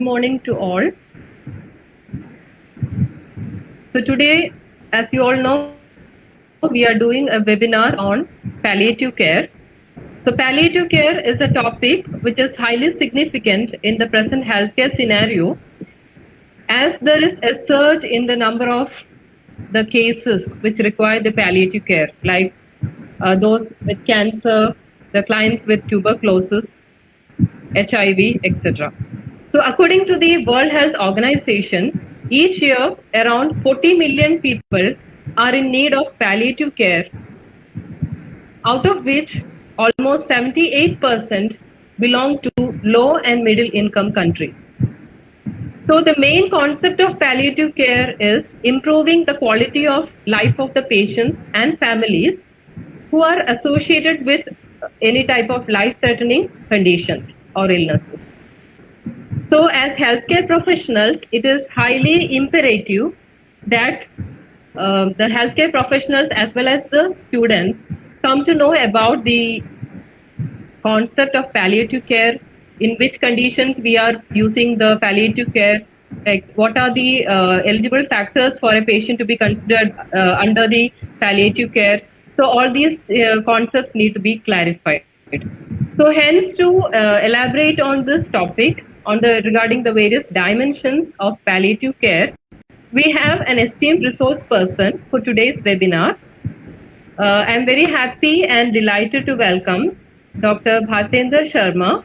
morning to all. So today, as you all know, we are doing a webinar on palliative care. So palliative care is a topic which is highly significant in the present healthcare scenario, as there is a surge in the number of the cases which require the palliative care, like those with cancer, the clients with tuberculosis, HIV, etc. So according to the World Health Organization, each year around 40 million people are in need of palliative care, out of which almost 78% belong to low and middle income countries. So the main concept of palliative care is improving the quality of life of the patients and families who are associated with any type of life-threatening conditions or illnesses. So as healthcare professionals, it is highly imperative that the healthcare professionals as well as the students come to know about the concept of palliative care, in which conditions we are using the palliative care, like what are the eligible factors for a patient to be considered under the palliative care. So all these concepts need to be clarified. So hence to elaborate on this topic regarding the various dimensions of palliative care, we have an esteemed resource person for today's webinar. I'm very happy and delighted to welcome Dr. Bhartendra Sharma,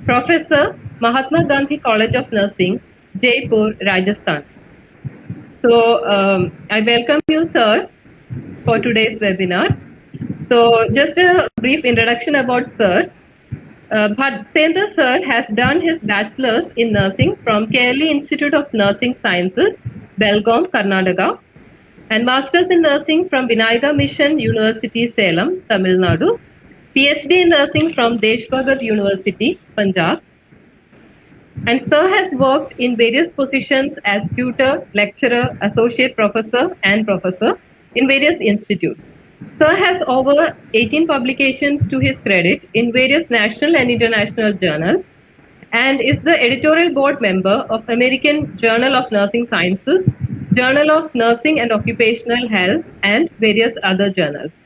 Professor, Mahatma Gandhi College of Nursing, Jaipur, Rajasthan. So I welcome you, sir, for today's webinar. So just a brief introduction about sir. Bhartendra sir has done his bachelor's in nursing from Kerala Institute of Nursing Sciences, Belgaum, Karnataka, and master's in nursing from Vinayaka Mission University, Salem, Tamil Nadu, PhD in nursing from Desh Bhagat University, Punjab. And sir has worked in various positions as tutor, lecturer, associate professor, and professor in various institutes. Sir has over 18 publications to his credit in various national and international journals, and is the editorial board member of American Journal of Nursing Sciences, Journal of Nursing and Occupational Health, and various other journals.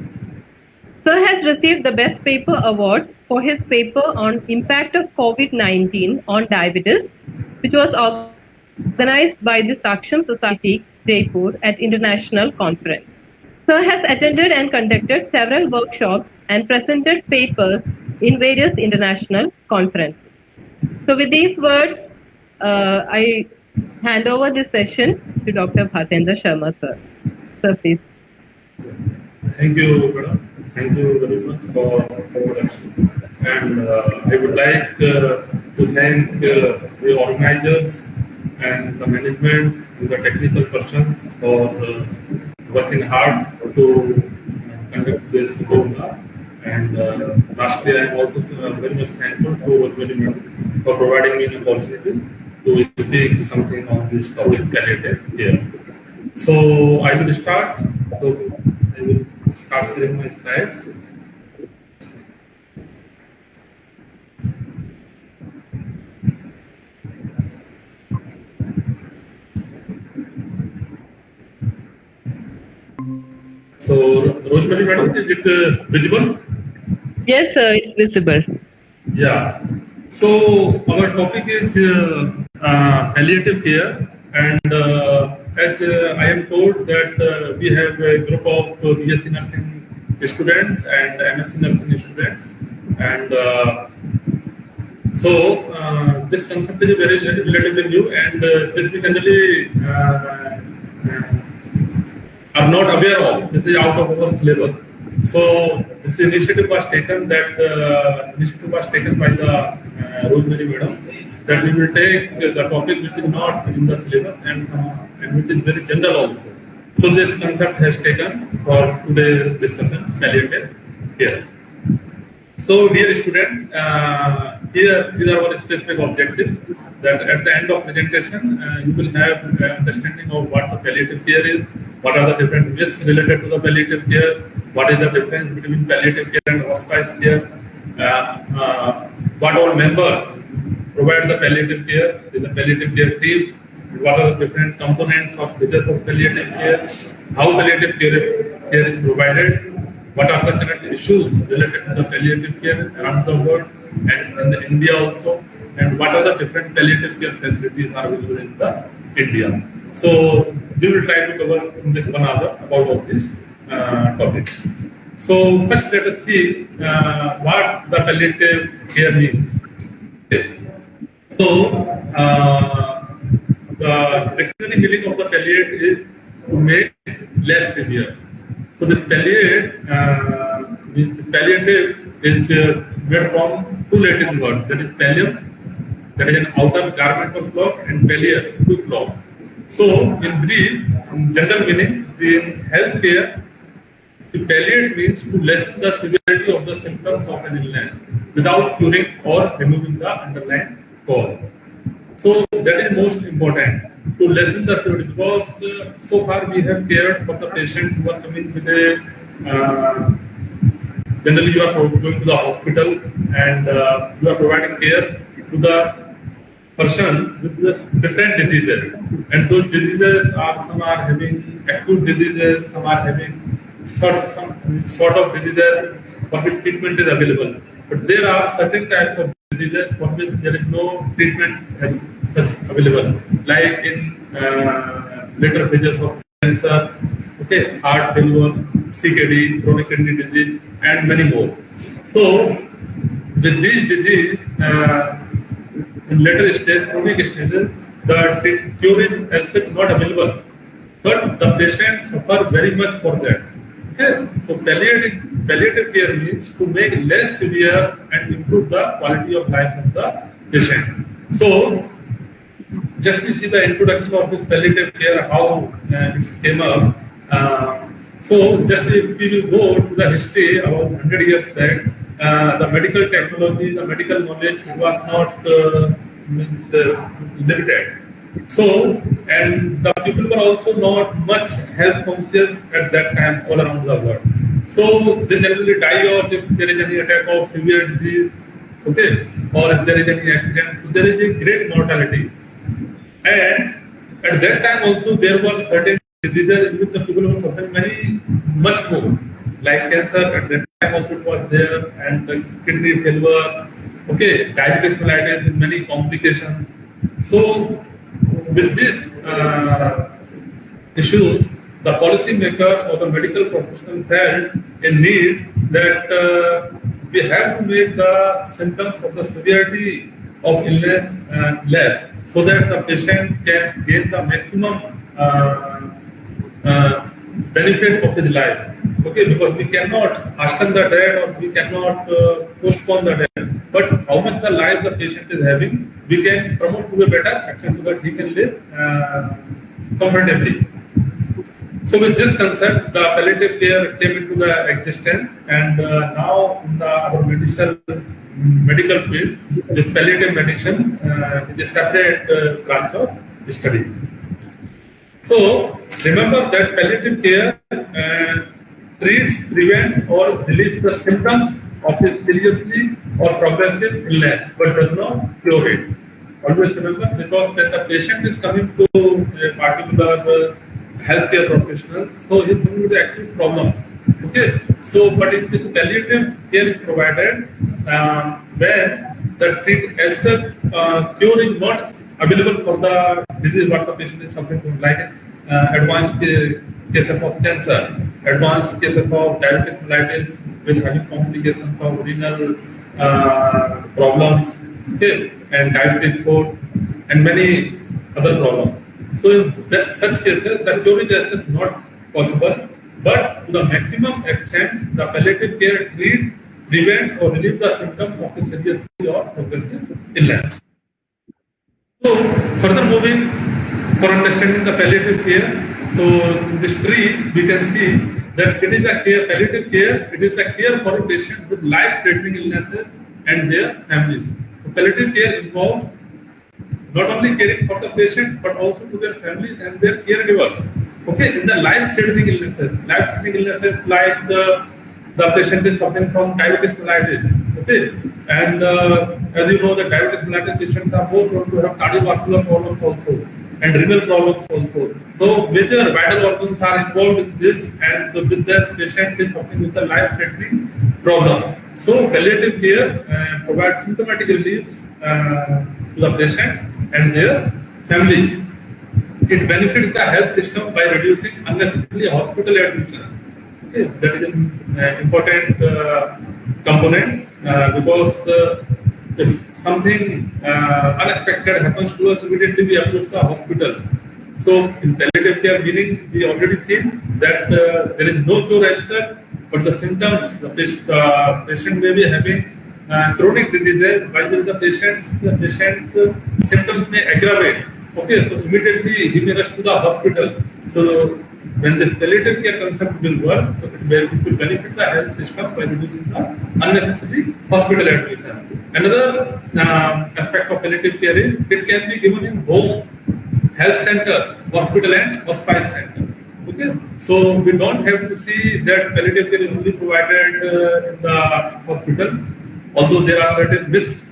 Sir has received the Best Paper Award for his paper on impact of COVID-19 on diabetes, which was organized by the Saksham Society, Jaipur, at international conference. Sir has attended and conducted several workshops and presented papers in various international conferences. So with these words, I hand over this session to Dr. Bhartendra Sharma, sir. Sir, please. Thank you, madam. Thank you very much for introduction. And I would like to thank the organizers and the management and the technical persons for working hard to conduct this webinar. And lastly, I am also very much thankful to Urmili madam for providing me an opportunity to speak something on this topic palliative care. So I will start. So I will start sharing my slides. So, Rosemary madam, is it visible? Yes, sir, it's visible. Yeah. So, our topic is palliative care, and as I am told that we have a group of BSc nursing students and MSc nursing students, and so this concept is very relatively new, and this we generally are not aware of. This is out of our syllabus. So this initiative was taken by the Rosemary madam, that we will take the topic which is not in the syllabus and which is very general also. So this concept has taken for today's discussion, palliative care. So dear students, here these are our specific objectives, that at the end of presentation you will have an understanding of what the palliative care is, what are the different myths related to the palliative care, what is the difference between palliative care and hospice care, what all members provide the palliative care. There is a palliative care team. What are the different components of features of palliative care? How palliative care is provided? What are the current issues related to the palliative care around the world and in India also? And what are the different palliative care facilities are available in the India? So we will try to cover in this one hour about all these topics. So first let us see what the palliative care means. Okay. So the dictionary meaning of the palliate is to make less severe. So this palliate, palliative is made from two Latin words, that is pallium, that is an outer garment of cloth, and palliare, to cloth. So in brief, in general meaning, in healthcare, to palliate means to lessen the severity of the symptoms of an illness without curing or removing the underlying cause. So that is most important, to lessen the severity, because so far we have cared for the patients who are coming with a generally you are going to the hospital and you are providing care to the persons with different diseases, and those diseases are, some are having acute diseases, some are having some sort of diseases for which treatment is available, but there are certain types of diseases for which there is no treatment as such available, like in later phases of cancer, okay, heart failure, CKD, chronic kidney disease, and many more. So with these disease, in later stage, chronic stages, the cure is as such not available, but the patient suffer very much for that. Okay? So palliative care means to make less severe and improve the quality of life of the patient. So just we see the introduction of this palliative care, how it came up. So just if we will go to the history about 100 years back, the medical technology, the medical knowledge was not limited. So, and the people were also not much health conscious at that time all around the world. So they generally die off if there is any attack of severe disease, okay, or if there is any accident. So there is a great mortality. And at that time also there were certain diseases in which the people were suffering very much more, like cancer. At that time also it was there, and the kidney failure, okay, diabetes mellitus with many complications. So with these issues, the policymaker or the medical professional felt a need that we have to make the symptoms of the severity of illness less, so that the patient can gain the maximum benefit of his life. Okay, because we cannot hasten the death or we cannot postpone the death, but how much the life the patient is having, we can promote to a better action so that he can live comfortably. So with this concept, the palliative care came into the existence, and now in our medical field, this palliative medicine is a separate branch of study. So remember that palliative care treats, prevents, or relieves the symptoms of a seriously or progressive illness, but does not cure it. Always remember, because when the patient is coming to a particular healthcare professional, so he is coming with acute problems. Okay, so but if this palliative care is provided, when the treat as such cure is not available for the disease what the patient is suffering from, like advanced cases of cancer, advanced cases of diabetes mellitus with having complications of renal problems, okay, and diabetic foot, and many other problems. So in such cases, the cure is as such not possible, but to the maximum extent, the palliative care treats, prevents, or relieves the symptoms of a serious or progressive illness. So further moving for understanding the palliative care, so in this tree we can see that it is the care, palliative care, it is the care for a patient with life-threatening illnesses and their families. So palliative care involves not only caring for the patient but also to their families and their caregivers. Okay, in the life-threatening illnesses like the patient is suffering from diabetes mellitus. Okay, and as you know, the diabetes mellitus patients are more prone to have cardiovascular problems also and renal problems also. So major vital organs are involved in this, and with that patient is suffering with the life-threatening problem. So palliative care provides symptomatic relief to the patients and their families. It benefits the health system by reducing unnecessary hospital admission. Okay, that is an important component because if something unexpected happens to us, immediately we approach the hospital. So in palliative care, meaning we already seen that there is no cure as such, but the symptoms, the patient may be having chronic diseases, while the patient symptoms may aggravate. Okay, so immediately he may rush to the hospital. So when this palliative care concept will work, so it will benefit the health system by reducing the unnecessary hospital admission. Another aspect of palliative care is it can be given in home health centers, hospital and hospice center. Okay, so we don't have to see that palliative care is only provided in the hospital, although there are certain myths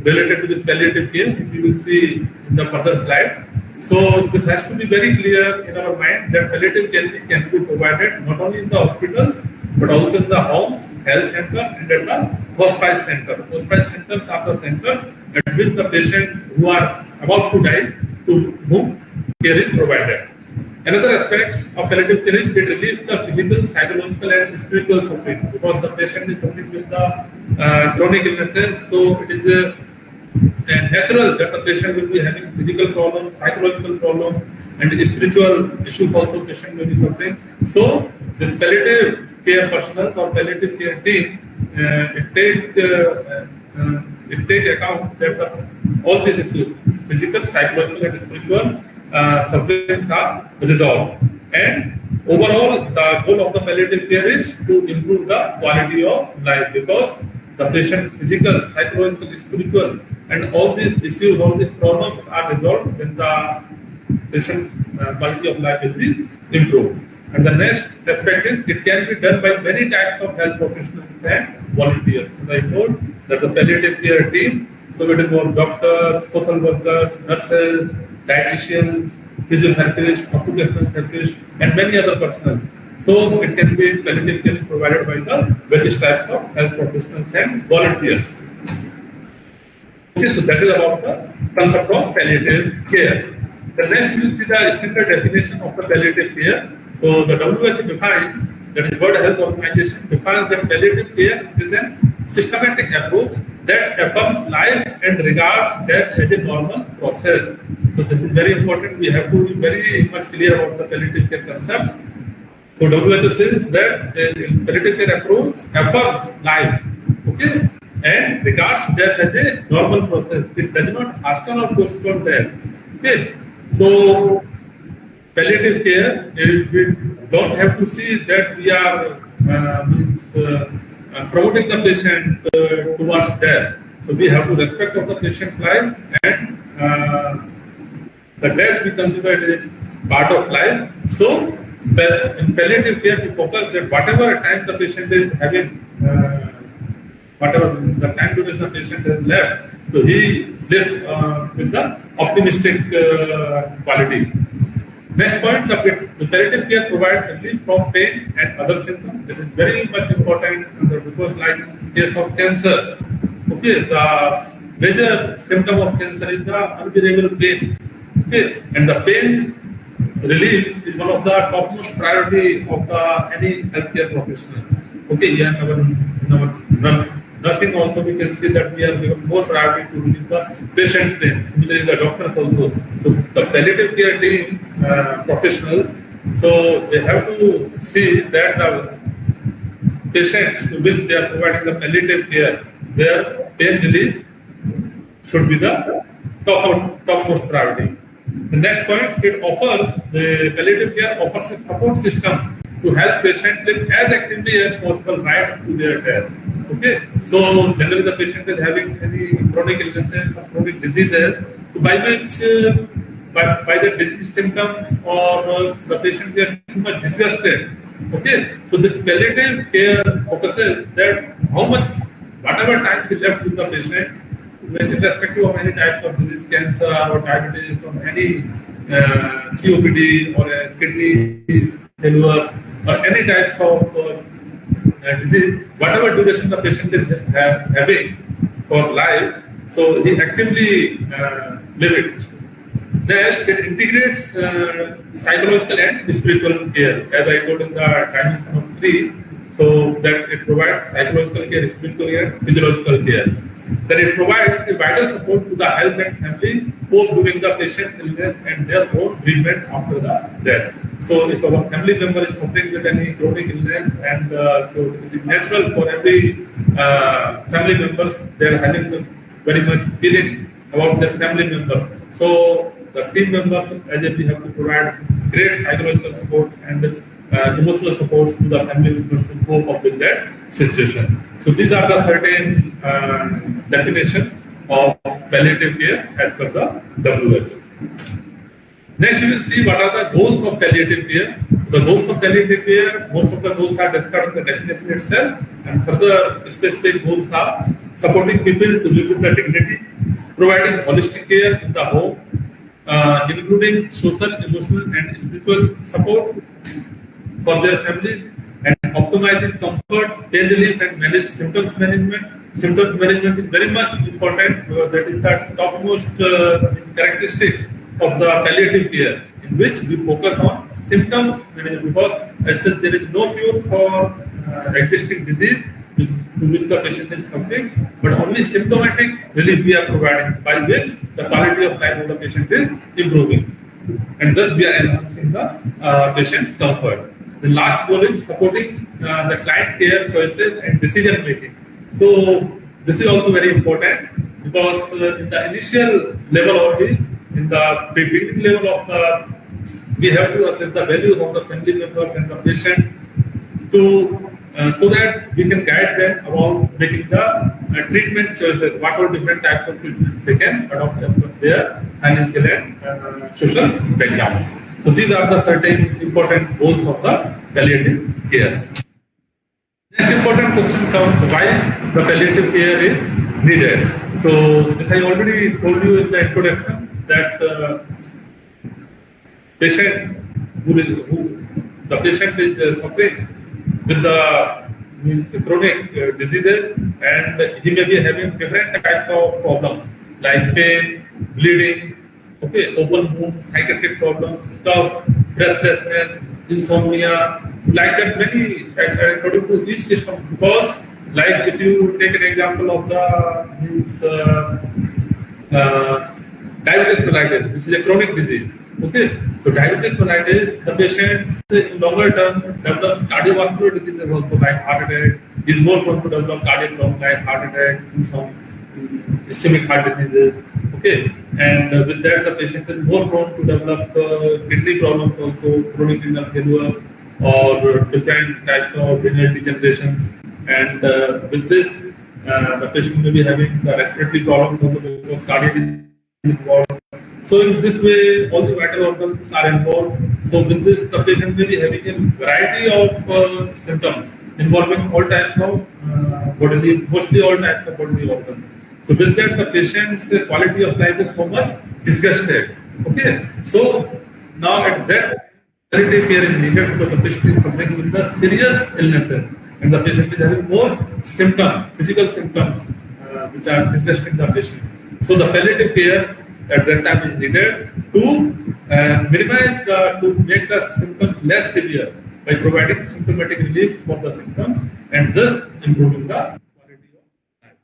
related to this palliative care, which you will see in the further slides. So this has to be very clear in our mind that palliative care can be provided not only in the hospitals, but also in the homes, health centers, and at the hospice center. Hospice centers are the centers at which the patients who are about to die, to whom care is provided. Another aspect of palliative care is it relieves the physical, psychological, and spiritual suffering because the patient is suffering with the chronic illnesses. So it is natural that the patient will be having physical problems, psychological problems, and spiritual issues also patient may be suffering. So this palliative care personnel or palliative care team, it take account that all these issues, physical, psychological, and spiritual sufferings are resolved. And overall, the goal of the palliative care is to improve the quality of life because the patient's physical, psychological, spiritual, and all these issues, all these problems are resolved, then the patient's quality of life will be improved. And the next aspect is it can be done by many types of health professionals and volunteers. So I told that the palliative care team, so it involves doctors, social workers, nurses, dietitians, physiotherapists, occupational therapists, and many other personnel. So it can be palliative care provided by the various types of health professionals and volunteers. Okay, so that is about the concept of palliative care. The next we will see the standard definition of the palliative care. So the WHO defines, that is World Health Organization defines that palliative care is a systematic approach that affirms life and regards death as a normal process. So this is very important. We have to be very much clear about the palliative care concept. So WHO says that the palliative care approach affirms life, okay, and regards death as a normal process. It does not hasten or postpone death. Okay, so palliative care, we don't have to see that we are promoting the patient towards death. So we have to respect of the patient's life and the death we consider as a part of life. So in palliative care, we focus that whatever time the patient is having, whatever the time duration the patient has left, so he lives with the optimistic quality. Next point, the palliative care provides relief from pain and other symptoms. This is very much important because, like in case of cancers, okay, the major symptom of cancer is the unbearable pain. Okay, and the pain relief is one of the topmost priority of any healthcare professional. Okay, yeah, in our nursing also we can see that we are given more priority to relieve the patient's pain. Similarly, the doctors also. So the palliative care team professionals, so they have to see that the patients to which they are providing the palliative care, their pain relief should be the topmost priority. The next point, the palliative care offers a support system to help patients live as actively as possible right to their death. Okay, so generally the patient is having any chronic illnesses or chronic diseases, so by which by the disease symptoms or the patient gets too much disgusted. Okay, so this palliative care focuses that how much whatever time we left with the patient, irrespective of any types of disease, cancer or diabetes or any COPD or kidney failure or any types of disease, whatever duration the patient is having for life, so he actively live it. Next, it integrates psychological and spiritual care, as I told in the dimension of 3. So that it provides psychological care, spiritual care, and physiological care. Then it provides a vital support to the health and family both during the patient's illness and their own treatment after the death. So if our family member is suffering with any chronic illness, and so it is natural for every family members, they are having very much feeling about their family member. So the team members, as if we have to provide great psychological support and emotional support to the family members to cope up with that situation. So these are the certain definition of palliative care as per the WHO. Next, you will see what are the goals of palliative care. The goals of palliative care, most of the goals are described in the definition itself, and further specific goals are supporting people to live with the dignity, providing holistic care in the home, including social, emotional, and spiritual support for their families, and optimizing comfort, pain relief, and manage symptoms management. Symptoms management is very much important because that is the topmost characteristics of the palliative care, in which we focus on symptoms management, because as such there is no cure for existing disease to which the patient is suffering, but only symptomatic relief we are providing, by which the quality of life of the patient is improving, and thus we are enhancing the patient's comfort. The last goal is supporting the client care choices and decision making. So this is also very important, because in the initial level only, in the beginning level of the, we have to assess the values of the family members and the patient to so that we can guide them about making the treatment choices, what are different types of treatments they can adopt as per their financial and social backgrounds. So these are the certain important goals of the palliative care. Next important question comes, why the palliative care is needed. So this I already told you in the introduction, that the patient is suffering with the chronic diseases, and he may be having different types of problems like pain, bleeding, okay, open wound, psychiatric problems, cough, breathlessness, insomnia, like that many according to each system. Because like if you take an example of the diabetes mellitus, which is a chronic disease. Okay, so diabetes mellitus, the patient in longer term develops cardiovascular diseases also, like heart attack, is more prone to develop cardiac problems like heart attack, some ischemic heart diseases. Okay, and with that the patient is more prone to develop kidney problems also, chronic renal failures, or different types of renal degenerations. And with this, the patient may be having the respiratory problems also, because cardiac is involved. So in this way, all the vital organs are involved. So with this, the patient may be having a variety of symptoms involving all types of bodily, mostly all types of bodily organs. So with that, the patient's quality of life is so much disgusted. Okay, so now at that, palliative care is needed, because the patient is suffering with the serious illnesses, and the patient is having more symptoms, physical symptoms, which are disgusting the patient. So the palliative care at that time is needed to minimize to make the symptoms less severe by providing symptomatic relief for the symptoms, and thus improving the quality of life.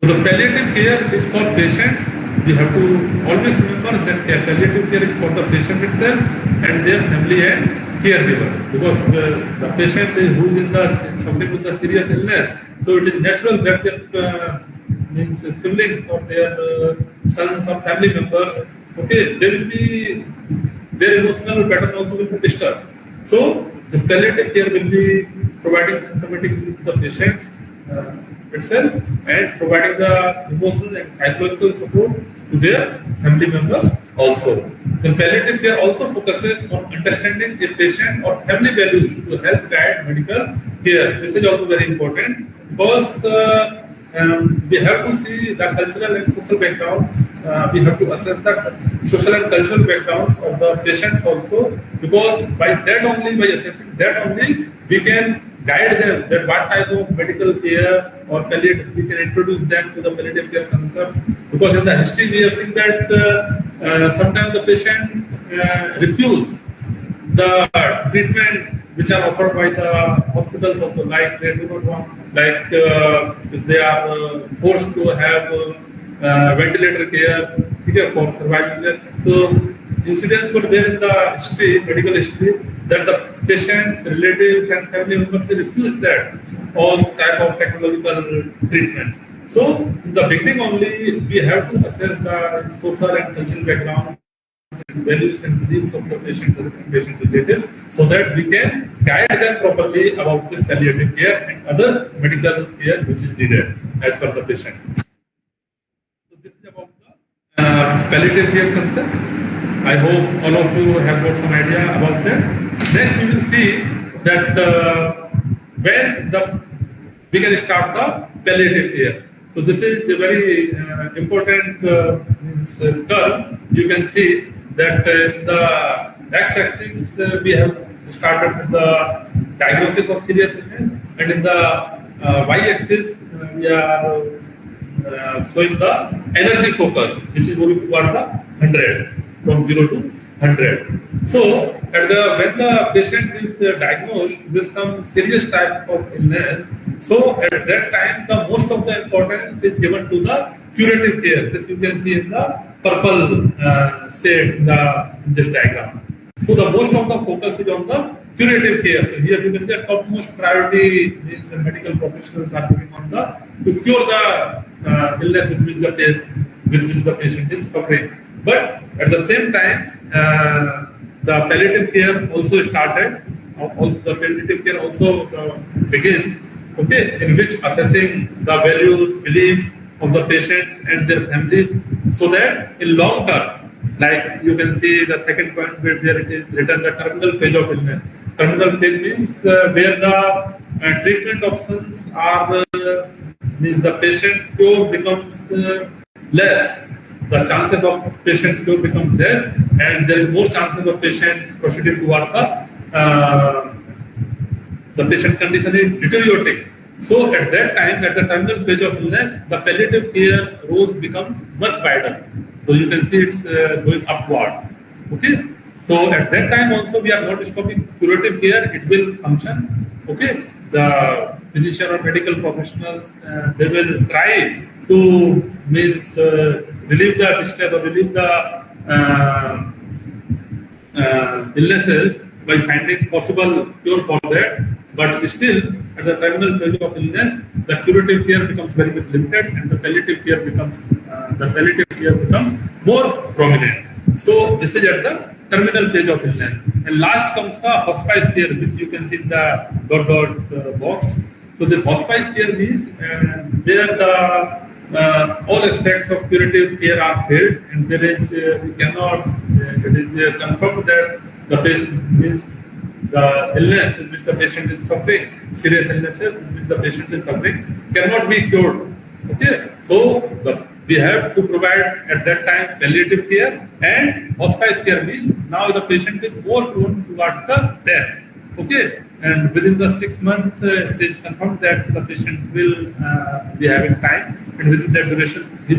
So the palliative care is for patients. We have to always remember that palliative care is for the patient itself and their family and caregivers, because the patient who is in the suffering with the serious illness, so it is natural that their means siblings or their sons or family members, okay, they will be, their emotional pattern also will be disturbed. So this palliative care will be providing symptomatic relief to the patients itself, and providing the emotional and psychological support to their family members also. The palliative care also focuses on understanding a patient or family values to help guide medical here, this is also very important because we have to see the cultural and social backgrounds. We have to assess the social and cultural backgrounds of the patients also, because by that only, by assessing that only, we can guide them that what type of medical care or palliative, we can introduce them to the palliative care concept. Because in the history we have seen that sometimes the patient refuse the treatment which are offered by the hospitals also, like they do not want, like if they are forced to have ventilator care, okay, for surviving there. So incidents were there in the history, medical history, that the patients, relatives and family members, they refused that all type of technological treatment. So in the beginning only, we have to assess the social and cultural background, values and beliefs of the patient and patient relatives, so that we can guide them properly about this palliative care and other medical care which is needed as per the patient. So this is about the palliative care concepts. I hope all of you have got some idea about that. Next we will see that when we can start the palliative care. So this is a very important curve. You can see that in the x-axis we have started with the diagnosis of serious illness, and in the y-axis we are showing the energy focus, which is going toward the 100, from 0 to 100. So when the patient is diagnosed with some serious type of illness, so at that time the most of the importance is given to the curative care. This you can see in the purple shade in this diagram. So the most of the focus is on the curative care. So here you can see topmost priority means the medical professionals are giving on to cure the illness with which the patient is suffering. But at the same time, the palliative care also started. Also, the palliative care also begins, okay, in which assessing the values, beliefs of the patients and their families, so that in long term, like you can see the second point where it is written the terminal phase of illness. Terminal phase means where the treatment options are, means the patient's cure becomes less. The chances of patient's cure become less, and there is more chances of patients proceeding toward the patient's condition is deteriorating. So at that time, at the terminal phase of illness, the palliative care role becomes much wider. So you can see it's going upward. Okay. So at that time also we are not stopping curative care; it will function. Okay. The physician or medical professionals they will try to relieve the distress or relieve the illnesses by finding possible cure for that. But still, at the terminal phase of illness, the curative care becomes very much limited, and the palliative care becomes more prominent. So this is at the terminal phase of illness. And last comes the hospice care, which you can see in the dot box. So this hospice care means where the all aspects of curative care are failed, and there is it is confirmed that the patient means the illness with which the patient is suffering, serious illnesses with which the patient is suffering, cannot be cured. Okay, so we have to provide at that time palliative care, and hospice care means now the patient is more prone towards the death. Okay, and within the 6 months it is confirmed that the patient will be having time, and within that duration he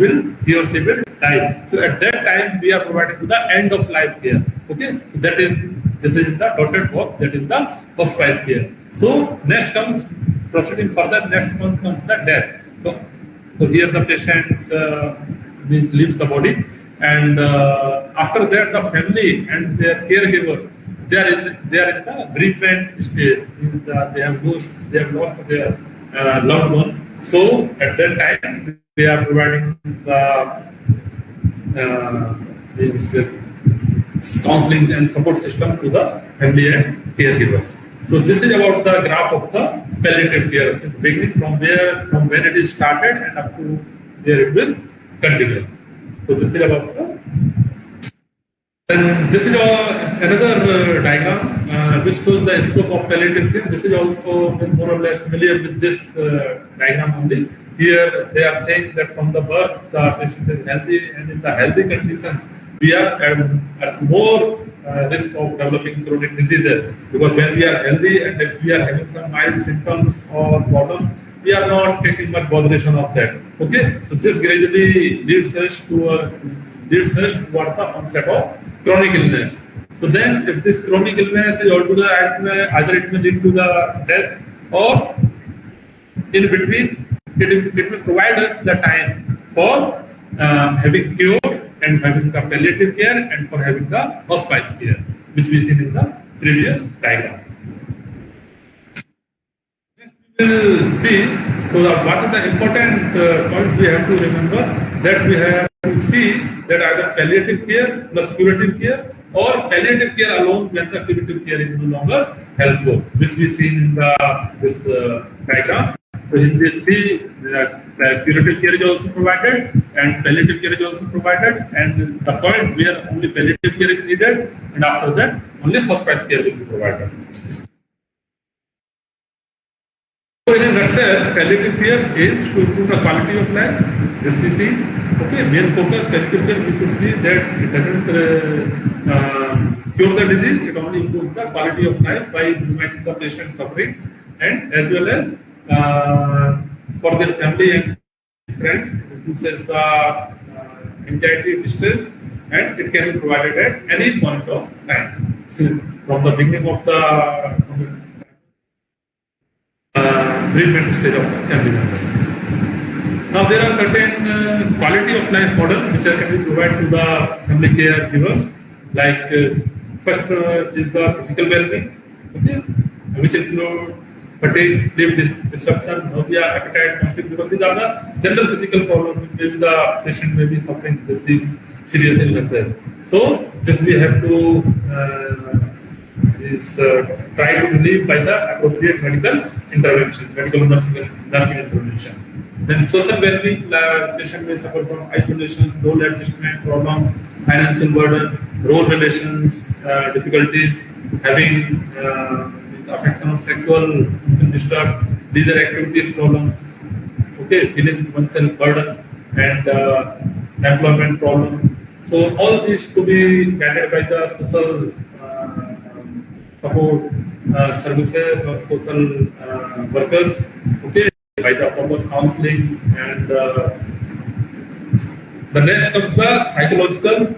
or she will die. So at that time we are providing to the end of life care. Okay, so this is the dotted box, that is the hospice care. So next comes, proceeding further, next month comes the death. So here the patient leaves the body, and after that the family and their caregivers, they are in the bereavement stage. They have lost their loved one. So at that time we are providing the counseling and support system to the family and caregivers. So this is about the graph of the palliative care, since beginning from where it is started and up to where it will continue. So this is about the. And this is another diagram which shows the scope of palliative care. This is also more or less familiar with this diagram only. Here they are saying that from the birth the patient is healthy, and in the healthy condition we are at more risk of developing chronic diseases, because when we are healthy and if we are having some mild symptoms or problems, we are not taking much botheration of that. Okay, so this gradually leads us towards the onset of chronic illness. So then, if this chronic illness is altogether, either it may lead to the death, or in between, it will provide us the time for having cure and having the palliative care and for having the hospice care, which we seen in the previous diagram. Next, we will see. So, what are the important points we have to remember? That we have to see that either palliative care plus curative care, or palliative care alone when the curative care is no longer helpful, which we seen in this diagram. So in this see, curative care is also provided and palliative care is also provided, and the point where only palliative care is needed, and after that only hospice care will be provided. So in a nutshell, palliative care aims to improve the quality of life. This we see. Okay, main focus palliative care, we should see that it doesn't cure the disease, it only improves the quality of life by minimizing the patient suffering, and as well as for their family and friends, it reduces the anxiety, distress, and it can be provided at any point of time. So from the beginning of the bereavement stage of the family members. Now there are certain quality of life models which can be provided to the family caregivers. Like first is the physical well-being, okay, which include fatigue, sleep disruption, nausea, appetite, conflict, because these are the general physical problems which the patient may be suffering with these serious illnesses. So this we have to try to relieve by the appropriate medical intervention, medical nursing interventions. Then social well-being, patient may suffer from isolation, role adjustment problems, financial burden, role relations, difficulties, having affection of sexual function disturbed, leisure activities problems, okay, feeling oneself burden, and employment problems. So all these to be guided by the social support services or social workers, okay, by the proper counseling, and the next comes the psychological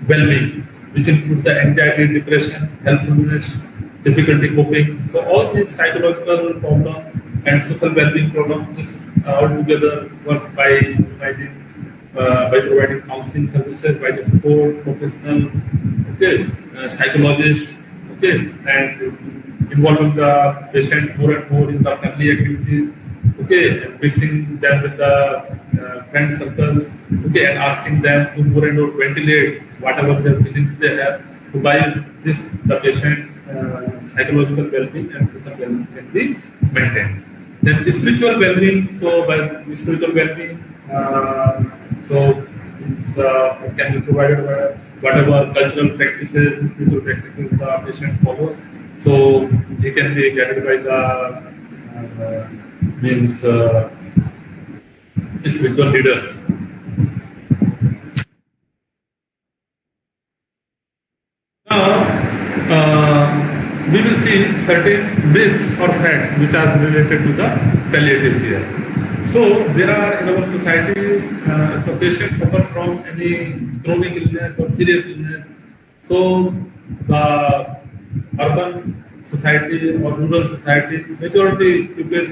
well-being, which includes the anxiety, depression, helpfulness, difficulty coping. So all these psychological problems and social well-being problems, this all together work by minimizing, by providing counseling services, by the support professional, okay, psychologists, okay, and involving the patient more and more in the family activities, okay, and mixing them with the friend circles, okay, and asking them to more and more ventilate whatever their feelings they have. So by this, the patient's psychological well-being and social well-being can be maintained. Then spiritual well-being. So by spiritual well-being, it can be provided by whatever cultural practices, spiritual practices the patient follows. So he can be guided by the spiritual leaders. Now, we will see certain myths or facts which are related to the palliative care. So, there are in our society, if a patient suffers from any chronic illness or serious illness, so the urban society or rural society, majority people,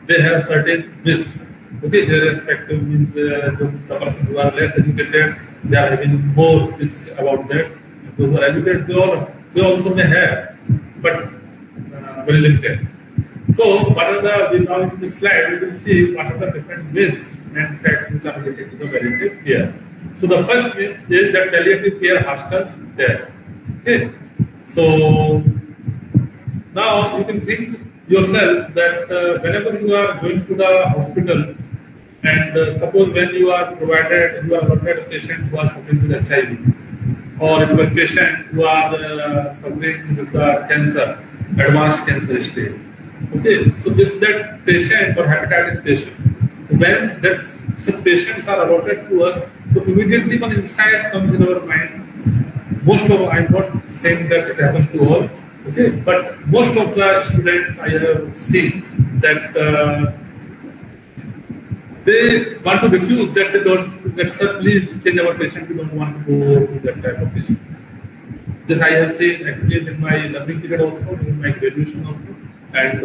they have certain myths. Okay, their respective means the person who are less educated, they are having more myths about that. Those who are educated, they also may have, but very limited. So, what are the, now in this slide, we will see what are the different myths and facts which are related to the palliative care. So, the first myth is that palliative care hastens death. Okay, so now you can think yourself that whenever you are going to the hospital, and suppose when you are provided a patient who are suffering with HIV, or if a patient who are suffering with the cancer, advanced cancer stage. Okay, so if that patient or hepatitis patient, when that such patients are allotted to us, so immediately one insight comes in our mind. Most of, I'm not saying that it happens to all, okay, but most of the students I have seen that they want to refuse, that they don't, that sir, please change our patient, we don't want to go to that type of patient. This I have seen actually in my learning period also, in my graduation also, and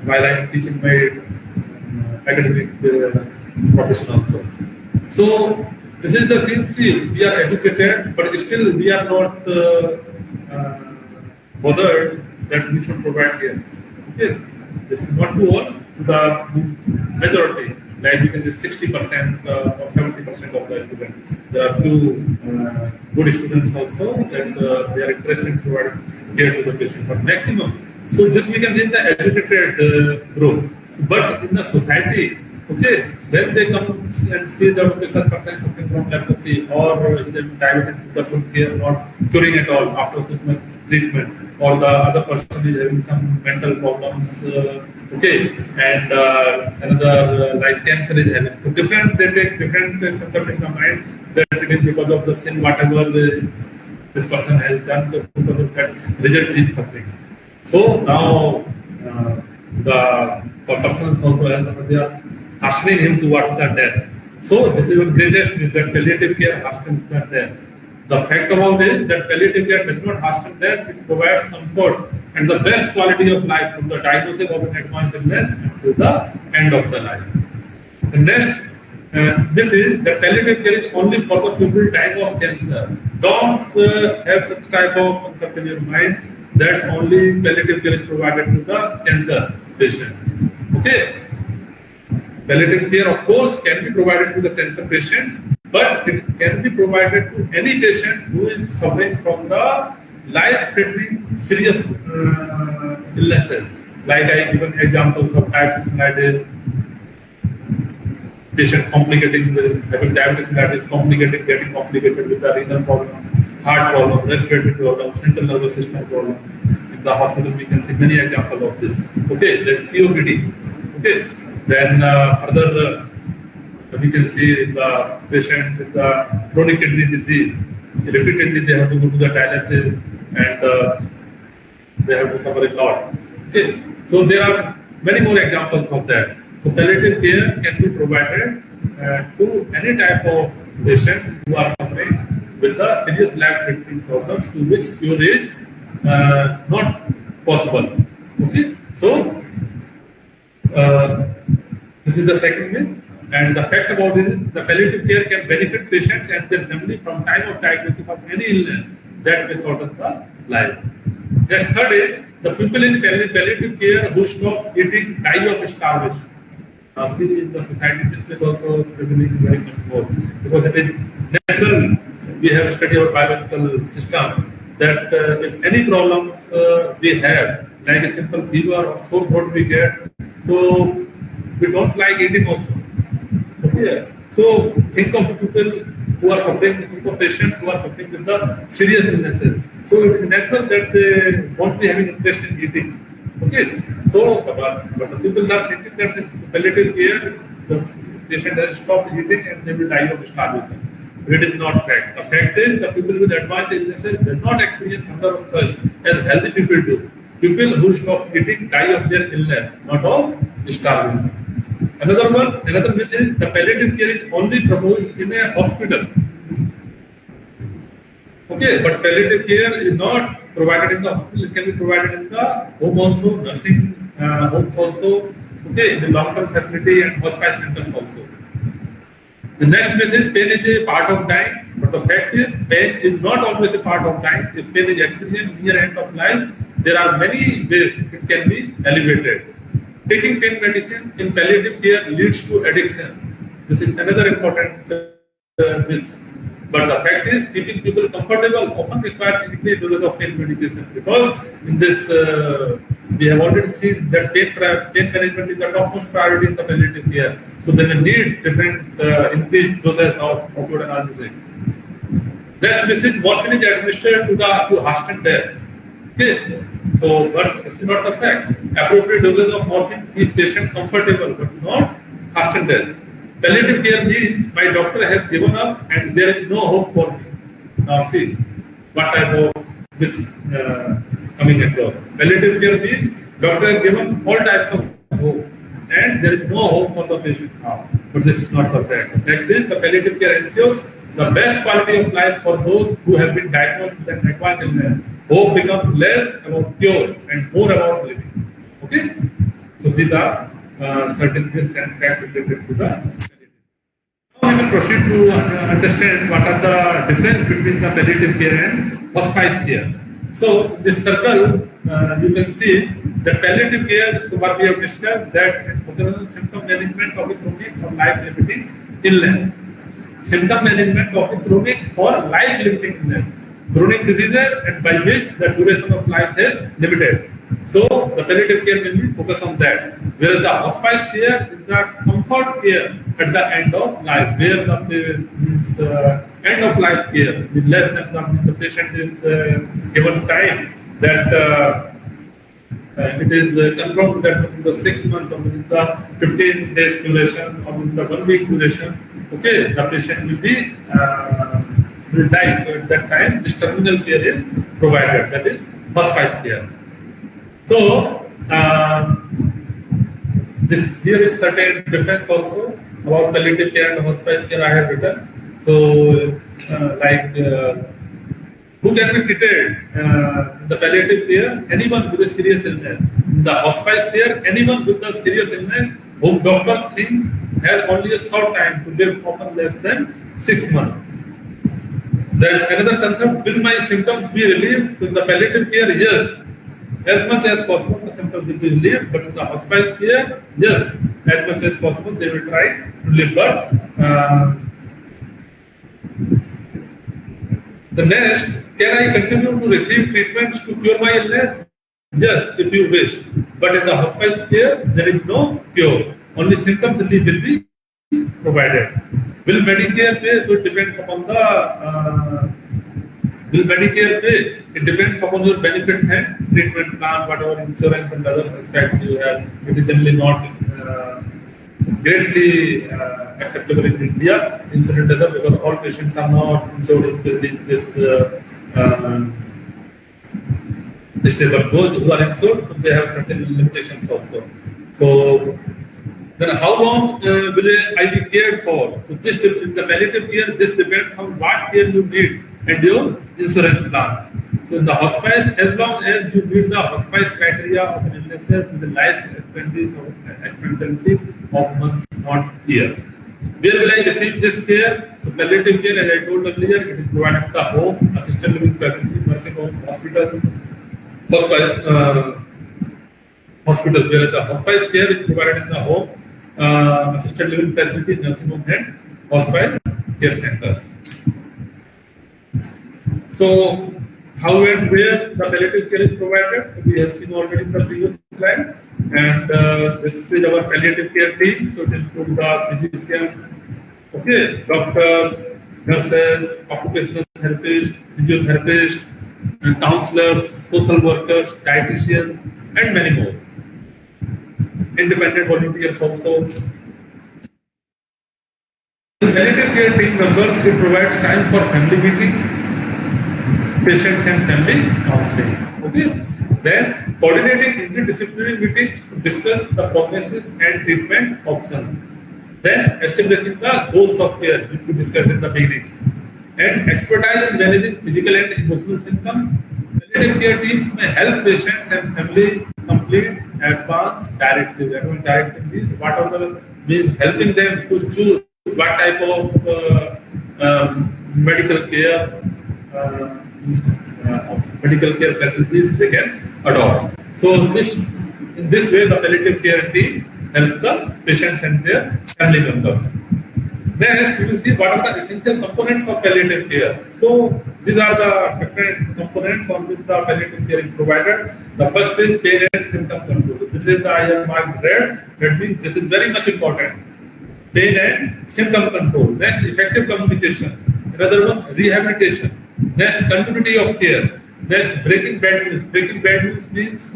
while I am teaching my academic profession also. So this is the same thing. We are educated, but still we are not bothered that we should provide care. Okay, this is not to all, the majority. Like you can say 60% or 70% of the students. There are few good students also that they are interested in providing care to the patient, but maximum. So this we can say the educated group. But in the society, okay, when they come and see that okay, such person is suffering from leprosy, or is diabetic to the food care, not curing at all after such much treatment, or the other person is having some mental problems, okay, and another like cancer is having. So different, they take different concept in the mind that it is because of the sin whatever this person has done, so because of that result is suffering. So now the person also has, they are hastening him towards the death. So this is the greatest news, that palliative care hastens the death. The fact about it is that palliative care does not hasten death, it provides comfort and the best quality of life from the diagnosis of an advanced illness to the end of the life. The next, this is that palliative care is only for the people dying of cancer. Don't have such type of concept in your mind that only palliative care is provided to the cancer patient. Okay. Palliative care, of course, can be provided to the cancer patients, but it can be provided to any patient who is suffering from the life-threatening serious illnesses. Like I given examples of diabetes mellitus, patient complicating with having diabetes mellitus, getting complicated with the renal problem, heart problem, respiratory problem, central nervous system problem. In the hospital, we can see many examples of this. Okay, that's COPD. Okay. Then further, we can see the patient with the chronic kidney disease. Repeatedly, they have to go to the dialysis and they have to suffer a lot. Okay, so there are many more examples of that. So palliative care can be provided to any type of patients who are suffering with the serious life-threatening problems to which cure is not possible. Okay, so. This is the second myth, and the fact about it is the palliative care can benefit patients and their family from time of diagnosis of any illness that may shorten the life. Next, third is the people in palliative care who stop eating die of starvation. Now, see, in the society, this is also revealing very much more because it is natural. We have studied our biological system that if any problems we have, like a simple fever or sore throat we get, so we don't like eating also. Okay. So think of people who are suffering, think of patients who are suffering with the serious illnesses. So it is natural that they won't be having interest in eating. Okay. So but the people are thinking that the palliative care, the patient has stopped eating and they will die of starvation. But it is not fact. The fact is the people with advanced illnesses do not experience hunger or thirst as healthy people do. People who stop eating die of their illness, not of starvation. Another myth is the palliative care is only proposed in a hospital. Okay, but palliative care is not provided in the hospital, it can be provided in the home also, nursing homes also, okay, in the long-term facility and hospice centers also. The next myth is pain is a part of dying, but the fact is pain is not always a part of dying. If pain is experienced near end of life, there are many ways it can be alleviated. Taking pain medicine in palliative care leads to addiction. This is another important myth. But the fact is, keeping people comfortable often requires increased doses of pain medication because in this, we have already seen that pain management is the topmost priority in the palliative care. So they may need different increased doses of opioid analgesics. Best message, morphine is administered to hasten death. Okay. So, but this is not the fact. Appropriate dosage of morphine keep patient comfortable, but not hasten death. Palliative care means my doctor has given up and there is no hope for me. Now see what type of this coming across. Palliative care means doctor has given all types of hope and there is no hope for the patient now. But this is not the fact. The fact is the palliative care ensures the best quality of life for those who have been diagnosed with an acquired illness. Hope becomes less about cure and more about living. Okay? So these are certain myths and facts related to the palliative. Now we will proceed to understand what are the difference between the palliative care and hospice care. So this circle, you can see that palliative care, so what we have discussed, that is focused on symptom management of a chronic or life-limiting illness. Symptom management of a chronic or life-limiting illness. Chronic diseases and by which the duration of life is limited. So the palliative care will be focused on that. Whereas the hospice care is the comfort care at the end of life, where the end of life care with less than the patient is given time that it is confirmed that within the 6 months or within the 15 days duration or within the 1 week duration, okay, the patient will be will die. So at that time, this terminal care is provided. That is hospice care. So this here is certain difference also about palliative care and hospice care I have written. So who can be treated in the palliative care? Anyone with a serious illness. In the hospice care, anyone with a serious illness whom doctors think has only a short time to live, often less than 6 months. Then another concept, will my symptoms be relieved? So in the palliative care, yes, as much as possible the symptoms will be relieved, but in the hospice care, yes, as much as possible they will try to live. But the next, can I continue to receive treatments to cure my illness? Yes, if you wish. But in the hospice care, there is no cure. Only symptoms relief will be provided. Will Medicare pay? So it depends upon the will Medicare pay? It depends upon your benefits and treatment plan, whatever insurance and other aspects you have. It is generally not greatly acceptable in India. Incident other because all patients are not insured in this stable. Those who are insured, so they have certain limitations also. So then how long will I be cared for? So this in the palliative care, this depends on what care you need and your insurance plan. So in the hospice, as long as you meet the hospice criteria of an illnesses with the life expectancy of months, not years. Where will I receive this care? So palliative care, as I told earlier, it is provided at the home, assisted living facility, nursing home, hospitals, hospice, hospital, where the hospice care is provided in the home, assisted living facility, nursing home, and hospice care centers. So, how and where the palliative care is provided? So, we have seen already in the previous slide, and this is our palliative care team. So, it includes the physician, okay, doctors, nurses, occupational therapists, physiotherapists, and counselors, social workers, dietitians, and many more. Independent volunteers also. The palliative care team members, it provides time for family meetings, patients and family counseling. Okay. Then coordinating interdisciplinary meetings to discuss the prognosis and treatment options. Then establishing the goals of care, which we discussed in the beginning. And expertise in managing physical and emotional symptoms. Palliative care teams may help patients and family complete advanced directives. Advanced directives means what are the means helping them to choose what type of medical care facilities they can adopt. So in this way, the palliative care team helps the patients and their family members. Next, we will see what are the essential components of palliative care. So these are the different components on which the palliative care is provided. The first is pain and symptom control. This is the I have marked red. That means this is very much important. Pain and symptom control. Next, effective communication. another one rehabilitation. Next, continuity of care. Next, breaking bad news. Breaking bad news means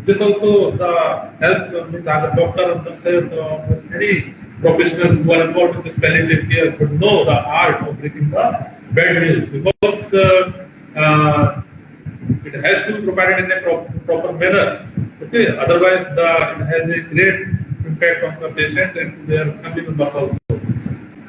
this also the health means either doctor or nurse or any professionals who are involved in this palliative care should know the art of breaking the bad news because it has to be provided in a proper manner. Okay, otherwise it has a great impact on the patient and their family members also.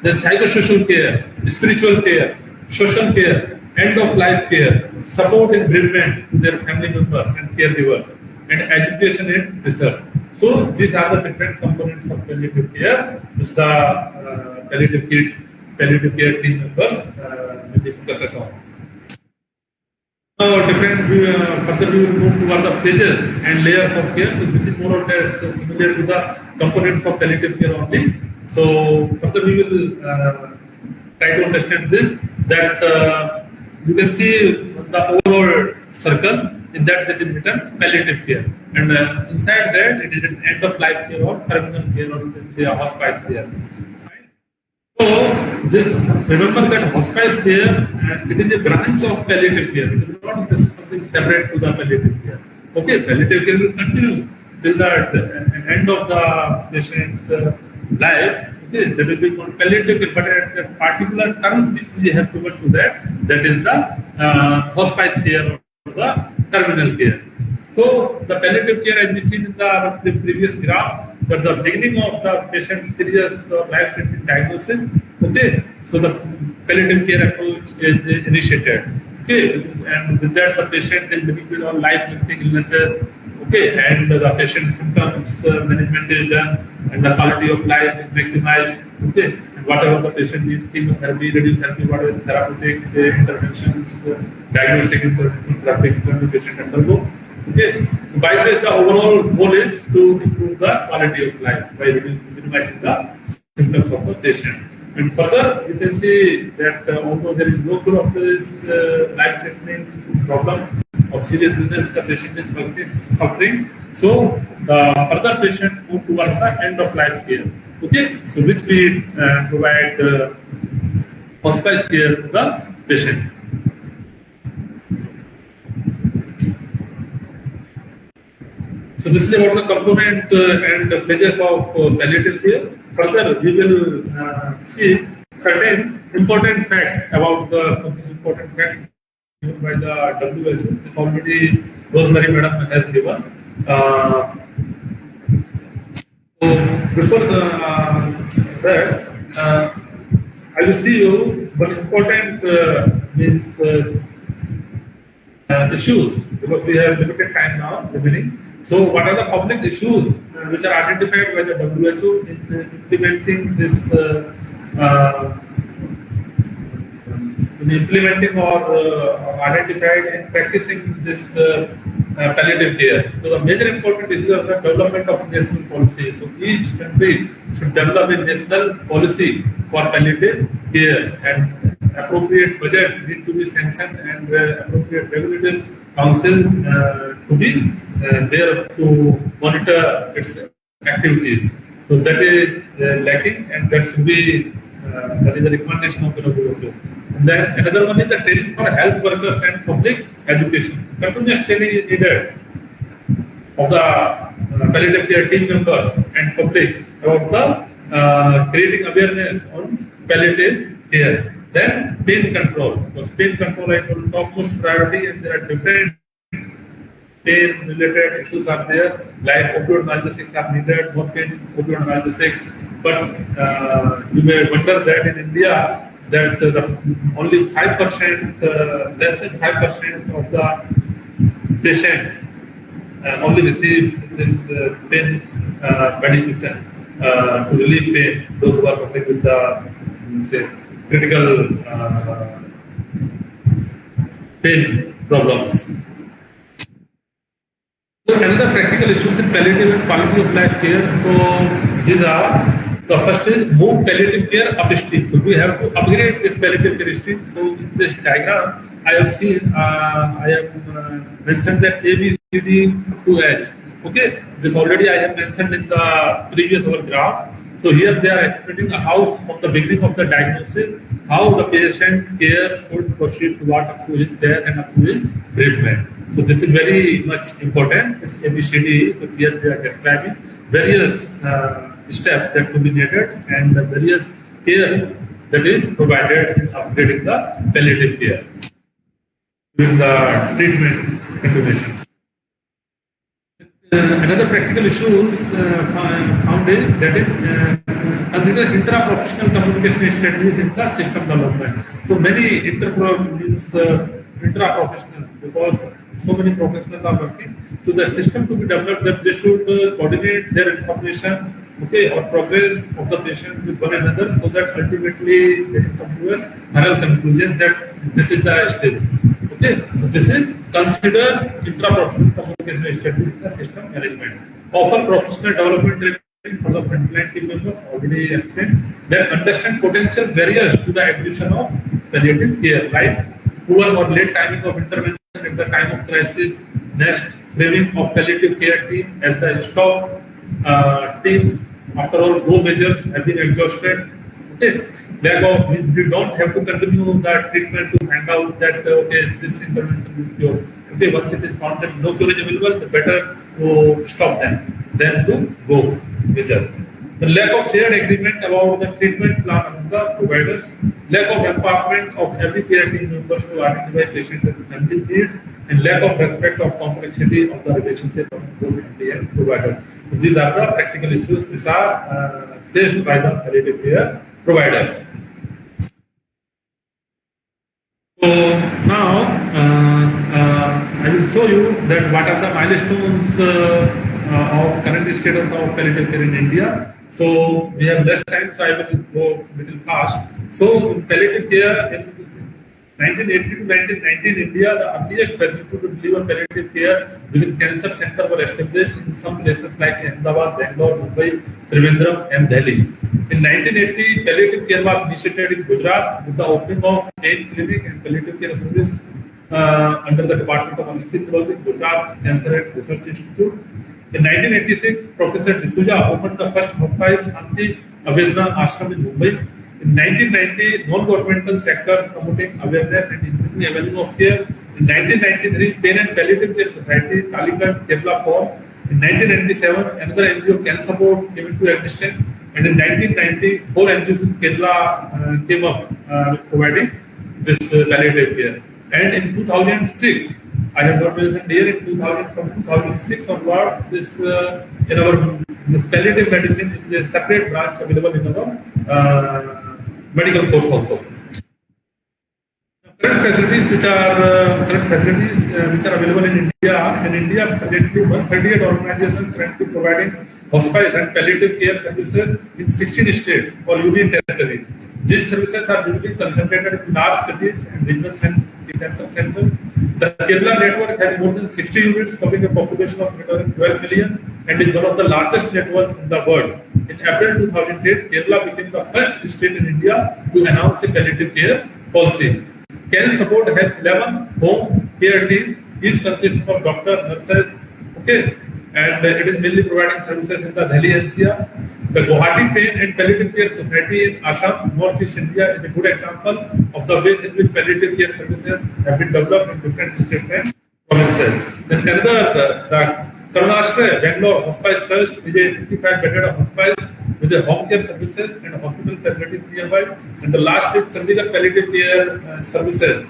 Then psychosocial care, spiritual care, social care, end of life care, support and bereavement to their family members and caregivers, and education and research. So these are the different components of palliative care which the palliative care team members will focus on. Further we will move to other phases and layers of care. So this is more or less similar to the components of palliative care only. So further we will try to understand this, that you can see the overall circle. In that there is written palliative care, and inside that it is an end of life care or terminal care, or you can say a hospice care. So this, remember that hospice care, it is a branch of palliative care. It is not this something separate to the palliative care. Okay, palliative care will continue till the end of the patient's life. Okay, that will be called palliative care, but at a particular term which we have given to that is the hospice care or the terminal care. So the palliative care, as we seen in the previous graph, that the beginning of the patient's serious life-threatening diagnosis. Okay, so the palliative care approach is initiated. Okay, and with that the patient is living with all life-limiting illnesses. Okay, and the patient symptoms management is done, and the quality of life is maximized. Okay, and whatever the patient needs, chemotherapy, radiotherapy, whatever therapeutic interventions, diagnostic interventions, therapeutic the patient undergo. Okay, so by this the overall goal is to improve the quality of life by minimizing the symptoms of the patient. And further, you can see that although there is no cure of this life-threatening problems or serious illness, the patient is suffering. So the further patients move towards the end of life care. Okay, so which we provide hospice care to the patient. So this is about the component and the phases of palliative care. Further, we will see certain important facts about the important facts given by the WHO. This already Rosemary Madam has given. So before that, I will see you one important means issues, because we have limited time now remaining. So what are the public issues which are identified by the WHO in implementing this or identified and practicing this palliative care? So the major important issues are the development of national policy. So each country should develop a national policy for palliative care, and appropriate budget need to be sanctioned, and appropriate regulatory council to be there to monitor its activities. So that is lacking, and that should be that is the recommendation of the WHO. And then another one is the training for health workers and public education. Continuous training is needed of the palliative care team members and public about the creating awareness on palliative care. Then pain control. Because pain control is the topmost priority, and there are different pain-related issues are there, like opioid analgesics are needed, morphine, opioid analgesics. But you may wonder that in India, that only 5%, less than 5% of the patients only receive this pain medication to relieve pain. Those who are suffering with the say critical pain problems. So another practical issues in palliative and quality of life care. So these are, the first is move palliative care upstream. So we have to upgrade this palliative care stream. So in this diagram, I have seen, I have mentioned that A, B, C, D to H. Okay, this already I have mentioned in the previous our graph. So here they are explaining how from the beginning of the diagnosis, how the patient care should proceed toward up to his death and up to his treatment. So this is very much important. It's ABCD. So here they are describing various steps that could be needed and the various care that is provided in upgrading the palliative care during the treatment continuation. Another practical issues found is that is consider intra-professional communication strategies in the system development. So many intra-professional because so many professionals are working. So the system to be developed that they should coordinate their information, okay, or progress of the patient with one another, so that ultimately they can come to a final conclusion that this is the stage. Okay, so this is consider intra-professional communication strategy in the system management. Offer professional development training for the frontline team members, already explained. Then understand potential barriers to the execution of palliative care, like poor or late timing of intervention at the time of crisis. Next, framing of palliative care team as the stop team. After all, go measures have been exhausted. Okay, therefore, we don't have to continue the treatment to find out that okay, this intervention will cure. Okay, once it is found that no cure is available, the better to stop them than to go measures. The lack of shared agreement about the treatment plan among the providers, lack of empowerment of every care team members to identify patient and family needs, and lack of respect of complexity of the relationship of both family and provider. So these are the practical issues which are faced by the palliative care providers. So now I will show you that what are the milestones of current status of palliative care in India. So we have less time, so I will go a little fast. So in palliative care in 1980 to 1990 in India, the earliest facility to deliver palliative care within cancer center were established in some places like Ahmedabad, Bangalore, Mumbai, Trivandrum, and Delhi. In 1980, palliative care was initiated in Gujarat with the opening of pain clinic and palliative care service under the Department of Anesthesiology, Gujarat Cancer and Research Institute. In 1986, Professor D'Souza opened the first hospice Shanti Avedana Ashram in Mumbai. In 1990, non-governmental sectors promoting awareness and increasing avenue of care. In 1993, Pain and Palliative Care Society, Kaligat, Kerala formed. In 1997, another NGO, Can Support, came into existence. And in 1990, 4 NGOs in Kerala came up providing this palliative care. And in 2006, I have not mentioned here, in 2000, from 2006 onward, this in our this palliative medicine is a separate branch available in our medical course also. Current facilities which are available in India, currently 138 organizations currently providing hospice and palliative care services in 16 states or union territories. These services are usually concentrated in large cities and regional cancer centers. The Kerala network has more than 60 units covering a population of 12 million and is one of the largest networks in the world. In April 2008, Kerala became the first state in India to announce a palliative care policy. Can Support has 11 home care teams, each consisting of doctors, nurses, okay, and it is mainly providing services in the Delhi NCR. The Guwahati Pain and Palliative Care Society in Assam, Northeast India, is a good example of the ways in which palliative care services have been developed in different states and provinces. Then another, the Karunashray Bangalore Hospice Trust is a 55-bedded hospice with a home care services and hospital facilities nearby. And the last is Chandigarh Palliative Care Services,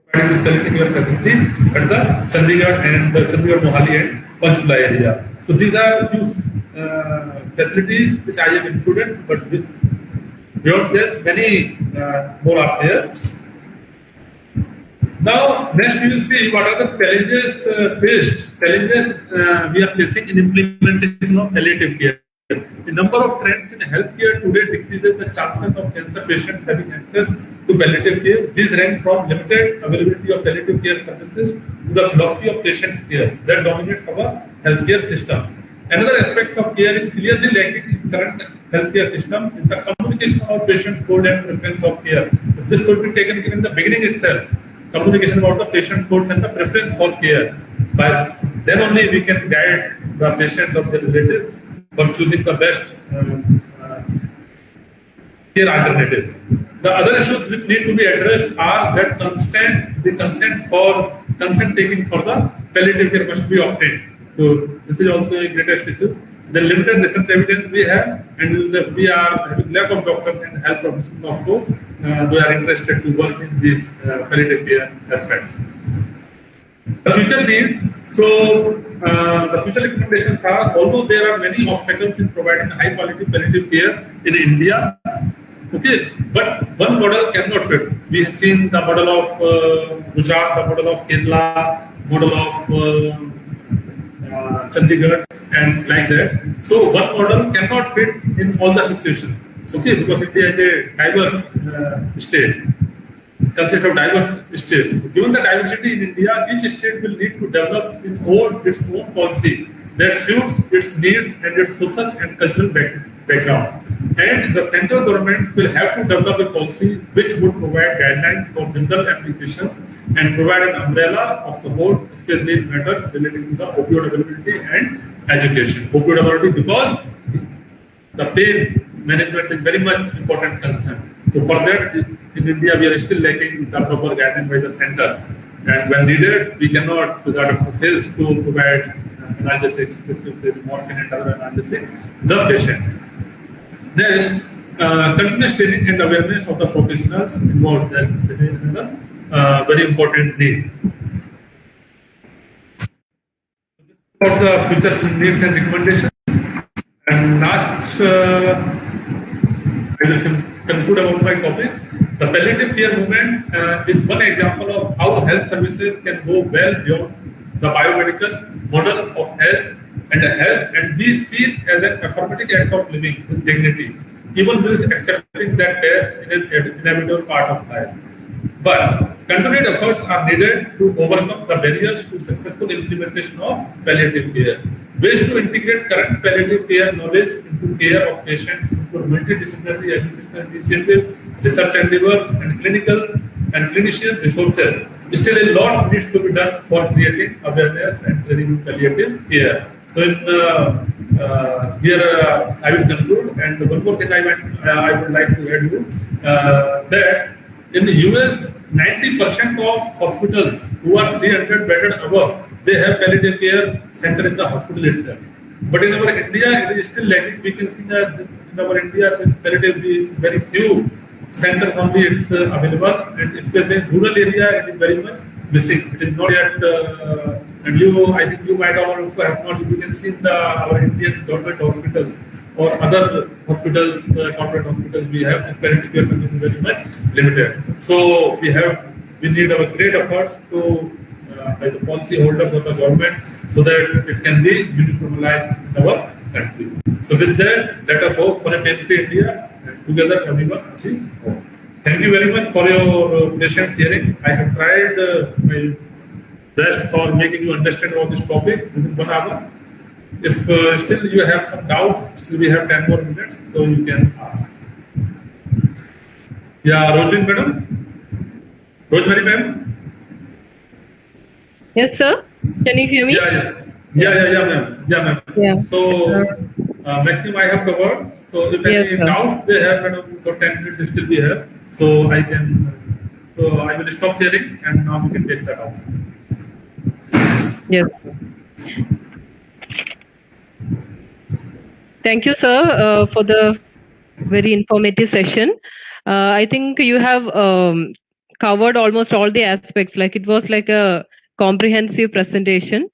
providing this palliative care facility at the Chandigarh and Chandigarh Mohali and Panchkula area. So these are few facilities which I have included, but beyond this, many more are there. Now, next we will see what are the challenges we are facing in implementation of palliative care. The number of trends in healthcare today decreases the chances of cancer patients having access to palliative care. These range from limited availability of palliative care services to the philosophy of patient care that dominates our healthcare system. Another aspect of care is clearly lacking in current healthcare system is the communication of patient's goal and preference of care. So this should be taken in the beginning itself. Communication about the patient's goals and the preference for care. By then only we can guide the patients or their relatives for choosing the best care alternatives. The other issues which need to be addressed are that consent taking for the palliative care must be obtained. So this is also a greatest issue. The limited research evidence we have, and we are having lack of doctors and health professionals, of course, they are interested to work in these palliative care aspects. The future needs. So the future recommendations are, although there are many obstacles in providing high quality palliative care in India, okay, but one model cannot fit. We have seen the model of Gujarat, the model of Kerala, model of Chandigarh, and like that. So one model cannot fit in all the situations. Okay, because India is a diverse state, consists of diverse states. Given the diversity in India, each state will need to develop its own policy that suits its needs and its social and cultural background. And the central governments will have to develop a policy which would provide guidelines for general applications and provide an umbrella of support, especially in matters relating to the opioid availability and education. Opioid availability, because the pain management is very much important concern. So for that, in India, we are still lacking the proper guidance by the center. And when needed, we cannot, the doctor fails to provide analgesics, morphine and other analgesics, the patient. Next, continuous training and awareness of the professionals involved. This is another very important need. About the future needs and recommendations. And last, I will conclude about my topic. The palliative care movement is one example of how health services can go well beyond the biomedical model of health and be seen as an affirmative act of living with dignity, even with accepting that death is an inevitable part of life. But continued efforts are needed to overcome the barriers to successful implementation of palliative care. Ways to integrate current palliative care knowledge into care of patients include multidisciplinary educational initiatives, research endeavors, and clinical and clinician resources. Still, a lot needs to be done for creating awareness and training in palliative care. So, here I will conclude. And one more thing I would like to add you that in the US, 90% of hospitals who are 300 bedded above, they have palliative care center in the hospital itself. But in our India, it is still lacking. We can see that in our India, this palliative very few centers only it's available, and especially in rural area, it is very much missing. It is not yet, and I think you might also have not. You can see in our Indian government hospitals or other hospitals, corporate hospitals, we have this palliative care is very much limited. So we need our great efforts to by the policy holders of the government so that it can be uniformized in our country. So with that, let us hope for a pain-free India, and together everyone achieves hope. Thank you very much for your patient hearing. I have tried my best for making you understand about this topic within 1 hour. If still you have some doubts, still we have 10 more minutes, so you can ask. Yeah, Rosemary ma'am. Yes, sir. Can you hear me? Yeah, ma'am. Yeah. So, maximum I have covered. So, if any doubts they have, madam, for 10 minutes still we have. So, I will stop sharing and now we can take that out. Yes. Thank you, sir, for the very informative session. I think you have covered almost all the aspects. Like it was like a comprehensive presentation.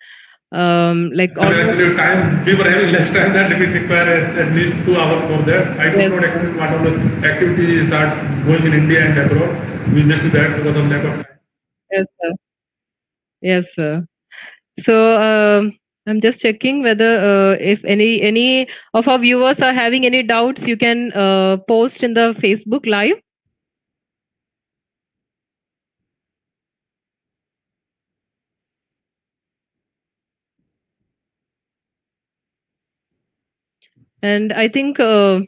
Actually, time we were having less time than we require at least 2 hours for that. I do not expect what all the activities are going in India and abroad. We missed that because of lack of time. Yes, sir. Yes, sir. So I'm just checking whether if any of our viewers are having any doubts, you can post in the Facebook Live. And I think as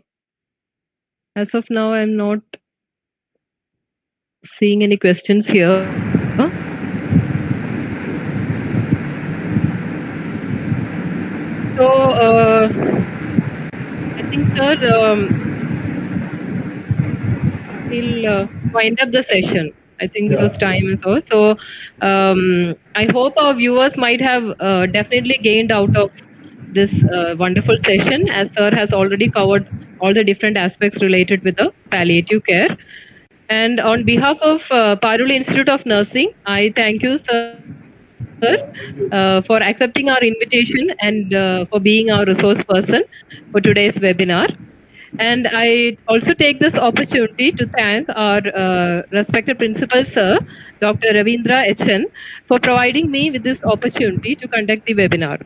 of now, I'm not seeing any questions here. So think, sir, we'll wind up the session. I think because time is over. So I hope our viewers might have definitely gained out of this wonderful session, as sir has already covered all the different aspects related with the palliative care. And on behalf of Parul Institute of Nursing, I thank you, sir, for accepting our invitation and for being our resource person for today's webinar. And I also take this opportunity to thank our respected principal, sir, Dr. Ravindra HN, for providing me with this opportunity to conduct the webinar.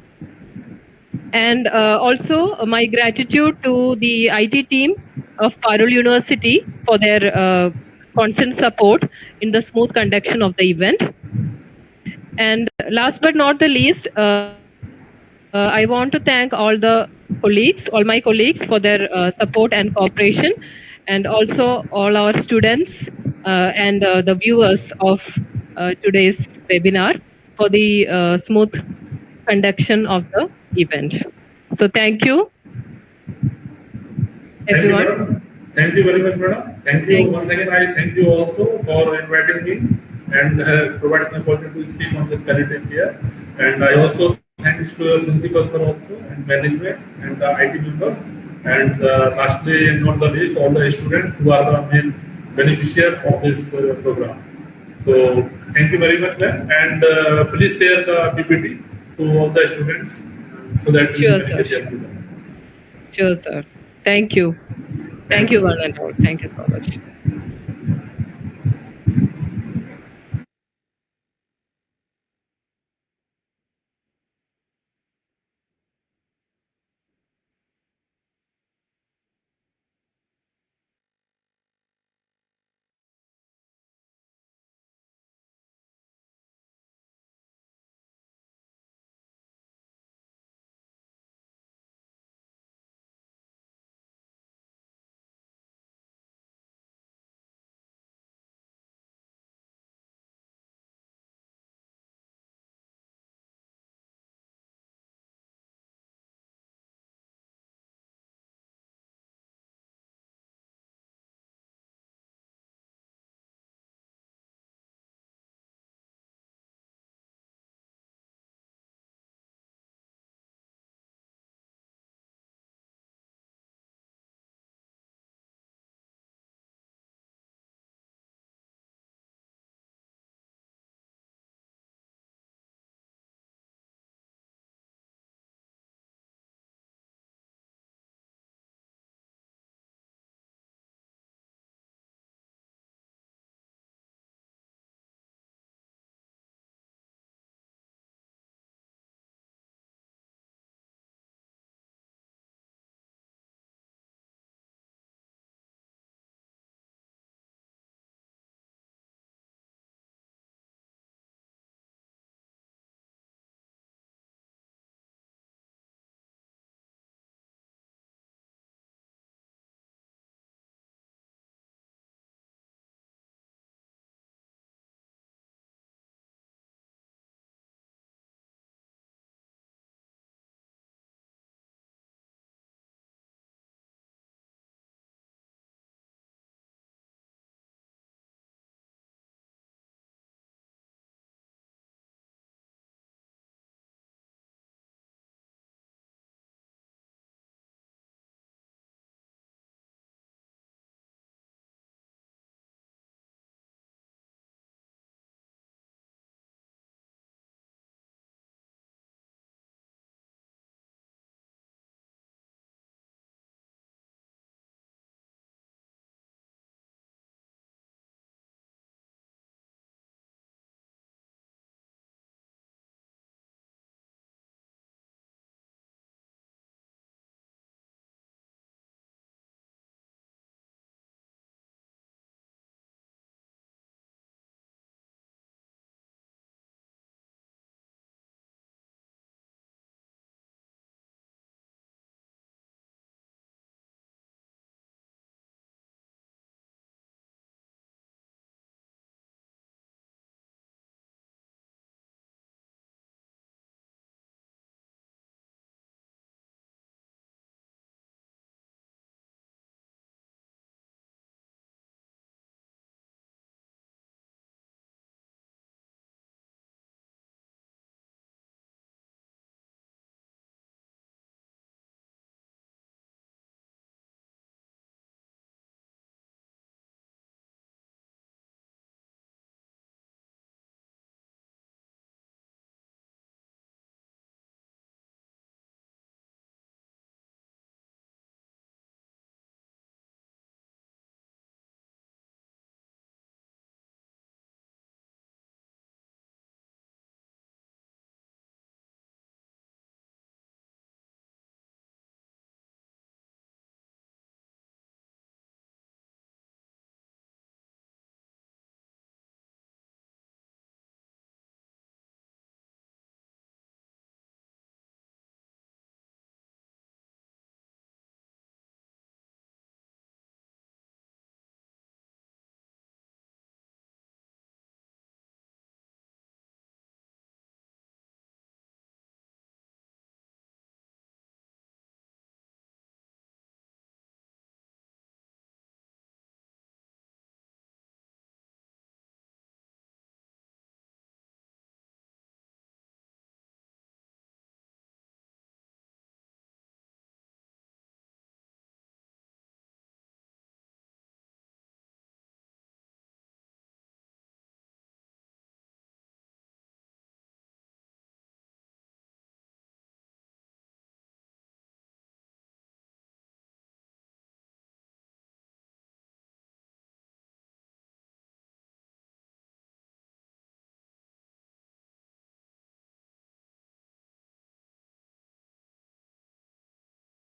And also my gratitude to the IT team of Parul University for their constant support in the smooth conduction of the event. And last but not the least, I want to thank all my colleagues for their support and cooperation, and also all our students and the viewers of today's webinar for the smooth conduction of the event. So thank you, everyone. Thank you very much, madam. Thank you once again. I thank you also for inviting me and providing the opportunity to speak on this palliative care. And I also thanks to your principal sir also and management and the IT members. And lastly, and not the least, all the students who are the main beneficiary of this program. So thank you very much, ma'am. And please share the PPT to all the students so that we can help them. Sure, sir. Thank you. Thank you, one and all. Thank you so much.